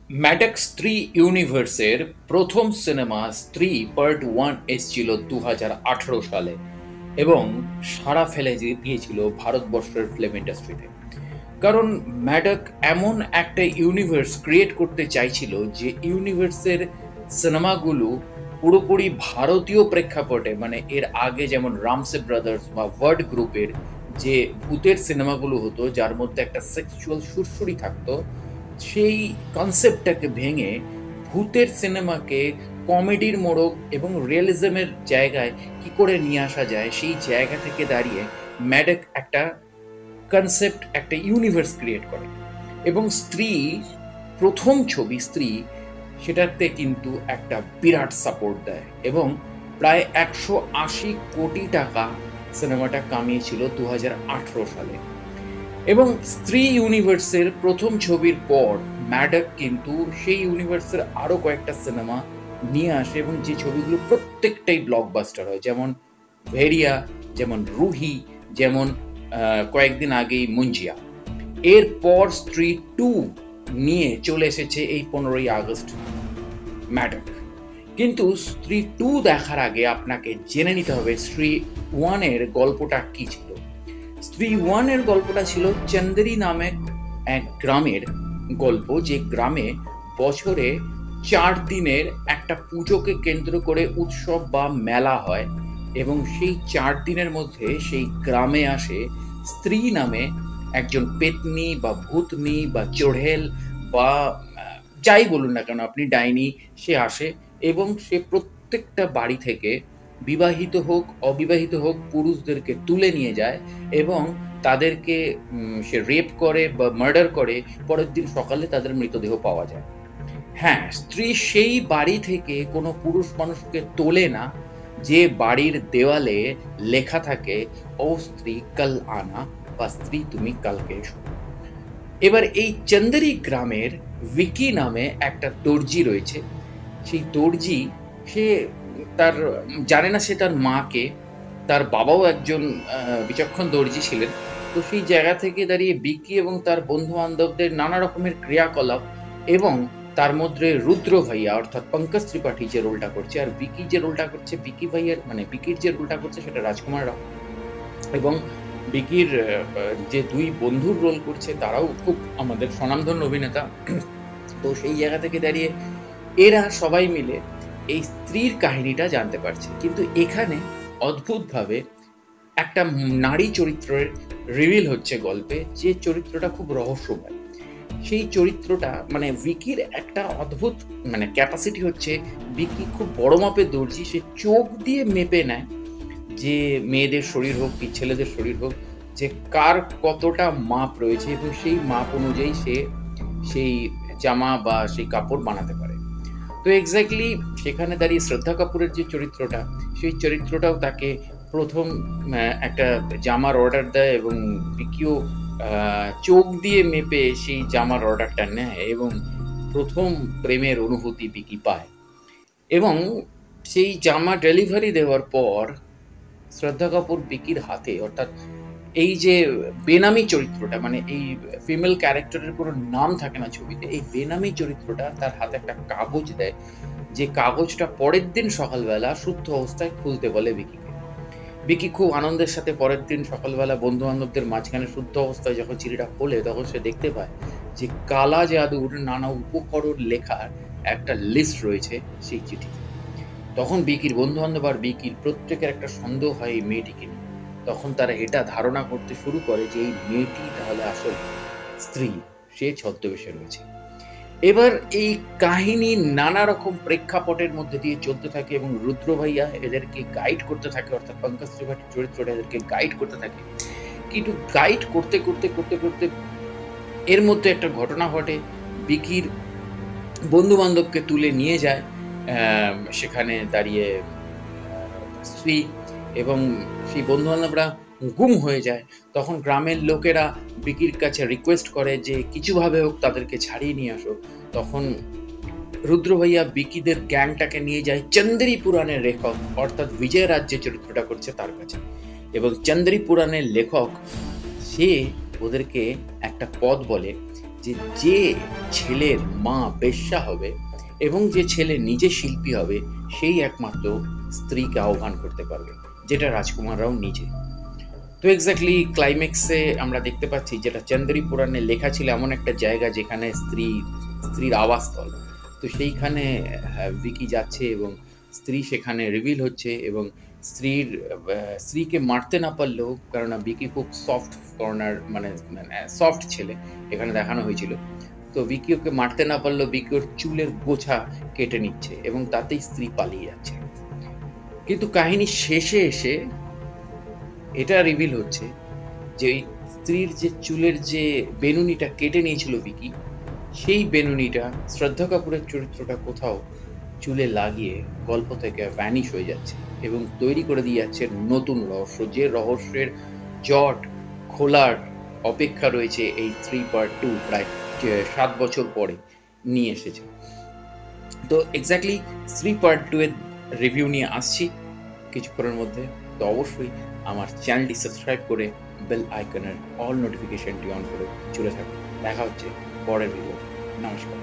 Madox স্ত্রী ইউনিভার্সের প্রথম সিনেমা স্ত্রী পার্ট 1 এসেছিল 2018 সালে এবং সাড়া ফেলে গিয়েছিল ভারতবর্ষের ফিল্ম ইন্ডাস্ট্রিতে। কারণ ম্যাডক এমন একটা ইউনিভার্স ক্রিয়েট করতে চাইছিল যে ইউনিভার্সের সিনেমাগুলো পুরোপুরি ভারতীয় প্রেক্ষাপটে, মানে এর আগে যেমন রামসে ব্রাদার্স বা ওয়ার্ড গ্রুপের যে ভূতের সিনেমাগুলো হতো যার মধ্যে একটা সেক্সুয়াল সুরসুরি থাকতো, সেই কনসেপ্টটাকে ভেঙে ভূতের সিনেমাকে কমেডির মোড়ক এবং রিয়েলিজমের জায়গায় কি করে নিয়ে আসা যায় সেই জায়গা থেকে দাঁড়িয়ে ম্যাডক একটা কনসেপ্ট, একটা ইউনিভার্স ক্রিয়েট করে। এবং স্ত্রী, প্রথম ছবি স্ত্রী, সেটাতে কিন্তু একটা বিরাট সাপোর্ট দেয় এবং প্রায় 180 কোটি টাকা সিনেমাটা কামিয়েছিল 2018 সালে। এবং স্ত্রী ইউনিভার্সের প্রথম ছবির পর ম্যাডক কিন্তু সেই ইউনিভার্সের আরও কয়েকটা সিনেমা নিয়ে আসে এবং যে ছবিগুলো প্রত্যেকটাই ব্লকবাস্টার হয়, যেমন ভেরিয়া, যেমন রুহি, যেমন কয়েকদিন আগেই মুঞ্জিয়া। এরপর স্ত্রী 2 নিয়ে চলে এসেছে এই 15ই আগস্ট ম্যাডক। কিন্তু স্ত্রী 2 দেখার আগে আপনাকে জেনে নিতে হবে স্ত্রী 1 এর গল্পটা কি ছিল। স্ত্রী 1 এর গল্পটা ছিল চন্দেরি নামে এক গ্রামের গল্প, যে গ্রামে বছরে 4 দিনের একটা পুজোকে কেন্দ্র করে উৎসব বা মেলা হয় এবং সেই 4 দিনের মধ্যে সেই গ্রামে আসে স্ত্রী নামে একজন পেতনি বা ভূতনি বা চোড়েল বা যাই বলুন না কেন আপনি, ডাইনি, সে আসে এবং সে প্রত্যেকটা বাড়ি থেকে বিবাহিত হোক অবিবাহিত হোক পুরুষদেরকে তুলে নিয়ে যায় এবং তাদেরকে সে রেপ করে বা মার্ডার করে, পরের দিন সকালে তাদের মৃতদেহ পাওয়া যায়। হ্যাঁ, স্ত্রী সেই বাড়ি থেকে কোনো পুরুষ মানুষকে তোলে না যে বাড়ির দেওয়ালে লেখা থাকে ও স্ত্রী কাল আনা বা স্ত্রী তুমি কালকে এসো। এবার এই চন্দেরি গ্রামের ভিকি নামে একটা দর্জি রয়েছে। সেই দর্জি, সে তার জানে না সে তার মাকে, তার বাবাও একজন বিচক্ষণ দর্জি ছিলেন। তো সেই জায়গা থেকে দাঁড়িয়ে বিকি এবং তার বন্ধু বান্ধবদের নানা রকমের ক্রিয়াকলাপ এবং তার মধ্যে রুদ্র ভাইয়া অর্থাৎ পঙ্কজ ত্রিপাঠী যে রোলটা করছে, আর বিকি যে রোলটা করছে, বিকি ভাইয়ার মানে বিকির যে রোলটা করছে সেটা রাজকুমার রাও। এবং বিকির যে 2 বন্ধুর রোল করছে তারাও খুব আমাদের স্বনামধন্য অভিনেতা। তো সেই জায়গা থেকে দাঁড়িয়ে এরা সবাই মিলে এই স্ত্রীর কাহিনীটা জানতে পারছে। কিন্তু এখানে অদ্ভুতভাবে একটা নারী চরিত্রের রিভিল হচ্ছে গল্পে, যে চরিত্রটা খুব রহস্যময়। সেই চরিত্রটা মানে ভিকির একটা অদ্ভুত মানে ক্যাপাসিটি হচ্ছে, ভিকি খুব বড় মাপের দর্জি, সে চোখ দিয়ে মেপে নেয় যে মেয়েদের শরীর হোক কি ছেলেদের শরীর হোক, যে কার কতটা মাপ রয়েছে এবং সেই মাপ অনুযায়ী সে সেই জামা বা সেই কাপড় বানাতে পারে। তো এক্স্যাক্টলি সেখানে দাঁড়িয়ে শ্রদ্ধা কাপুরের যে চরিত্রটা, সেই চরিত্রটাও তাকে প্রথম একটা জামার অর্ডার দেয় এবং বিকিও চোখ দিয়ে মেপে সেই জামার অর্ডারটা নেয় এবং প্রথম প্রেমের অনুভূতি বিকি পায়। এবং সেই জামা ডেলিভারি দেওয়ার পর শ্রদ্ধা কাপুর বিকির হাতে, অর্থাৎ এই যে বেনামি চরিত্রটা, মানে এই ফিমেল ক্যারেক্টারের কোনো নাম থাকে না ছবিতে, এই বেনামি চরিত্রটা তার হাতে একটা কাগজ দেয়, যে কাগজটা পরের দিন সকালবেলা শুদ্ধ অবস্থায় খুলতে বলে বিকিকে। বিকি খুব আনন্দের সাথে পরের দিন সকালবেলা বন্ধু বান্ধবদের মাঝখানে শুদ্ধ অবস্থায় যখন চিঠিটা খোলে তখন সে দেখতে পায় যে কালা জাদুর নানা উপকরণ লেখার একটা লিস্ট রয়েছে সেই চিঠিতে। তখন বিকির বন্ধু বান্ধব আর বিকির প্রত্যেকের একটা সন্দেহ হয় এই মেয়েটিকে নিয়ে। তখন তারা এটা ধারণা করতে শুরু করে যে এই মেয়েটি তাহলে আসল স্ত্রী, সে ছদ্মবেশে রয়েছে। এবার এই কাহিনী নানা রকম প্রেক্ষাপটের মধ্যে দিয়ে চলতে থাকে এবং রুদ্র ভাইয়া এদেরকে গাইড করতে থাকে, অর্থাৎ পঙ্কজ ত্রিপাঠীর চরিত্রটা এদেরকে গাইড করতে থাকে। কিন্তু গাইড করতে করতে করতে করতে এর মধ্যে একটা ঘটনা ঘটে, বিকির বন্ধু বান্ধবকে তুলে নিয়ে যায় সেখানে দাঁড়িয়ে স্ত্রী, এবং সেই বন্ধু বান্ধবরা গুম হয়ে যায়। তখন গ্রামের লোকেরা বিকির কাছে রিকোয়েস্ট করে যে কিছুভাবে হোক তাদেরকে ছাড়িয়ে নিয়ে আসো। তখন রুদ্র ভাইয়া বিকিদের গ্যাংটাকে নিয়ে যায় চন্দেরি পুরাণের লেখক অর্থাৎ বিজয় রাজ যে চরিত্রটা করছে তার কাছে। এবং চন্দেরি পুরাণের লেখক সে ওদেরকে একটা পদ বলে যে যে ছেলের মা বেশ্যা হবে এবং যে ছেলে নিজে শিল্পী হবে সেই একমাত্র স্ত্রীকে আহ্বান করতে পারবে, যেটা রাজকুমার রাও নিজে। তো এক্স্যাক্টলি ক্লাইম্যাক্সে আমরা দেখতে পাচ্ছি যেটা চন্দ্রী পুরাণে লেখা ছিল এমন একটা জায়গা যেখানে স্ত্রীর আবাসস্থল। তো সেইখানে ভিকি যাচ্ছে এবং স্ত্রী সেখানে রিভিল হচ্ছে এবং স্ত্রীকে মারতে না পারলেও, কেননা ভিকি খুব সফট কর্নার মানে সফট ছেলে এখানে দেখানো হয়েছিল। তো ভিকি ওকে মারতে না পারলেও ভিকি ওর চুলের গোছা কেটে নিচ্ছে এবং তাতেই স্ত্রী পালিয়ে যাচ্ছে। কিন্তু কাহিনীর শেষে এসে এটা রিভিল হচ্ছে যে ওই স্ত্রীর যে চুলের যে বেনুনিটা কেটে নিয়েছিল ভিকি, সেই বেনুনিটা শ্রদ্ধা কাপুরের চরিত্রটা কোথাও চুলে লাগিয়ে গল্প থেকে ভ্যানিশ হয়ে যাচ্ছে এবং তৈরি করে দিয়ে যাচ্ছে নতুন রহস্য, যে রহস্যের জট খোলার অপেক্ষা রয়েছে এই 3 পার্ট 2 প্রায় 7 বছর পরে নিয়ে এসেছে। তো এক্স্যাক্টলি 3 পার্ট 2 এর রিভিউ নিয়ে আসছি কিছুক্ষণের মধ্যে। তো অবশ্যই আমার চ্যানেলটি সাবস্ক্রাইব করে বেল আইকনের অল নোটিফিকেশনটি অন করে চলে থাকুন। দেখা হচ্ছে পরের ভিডিও। নমস্কার।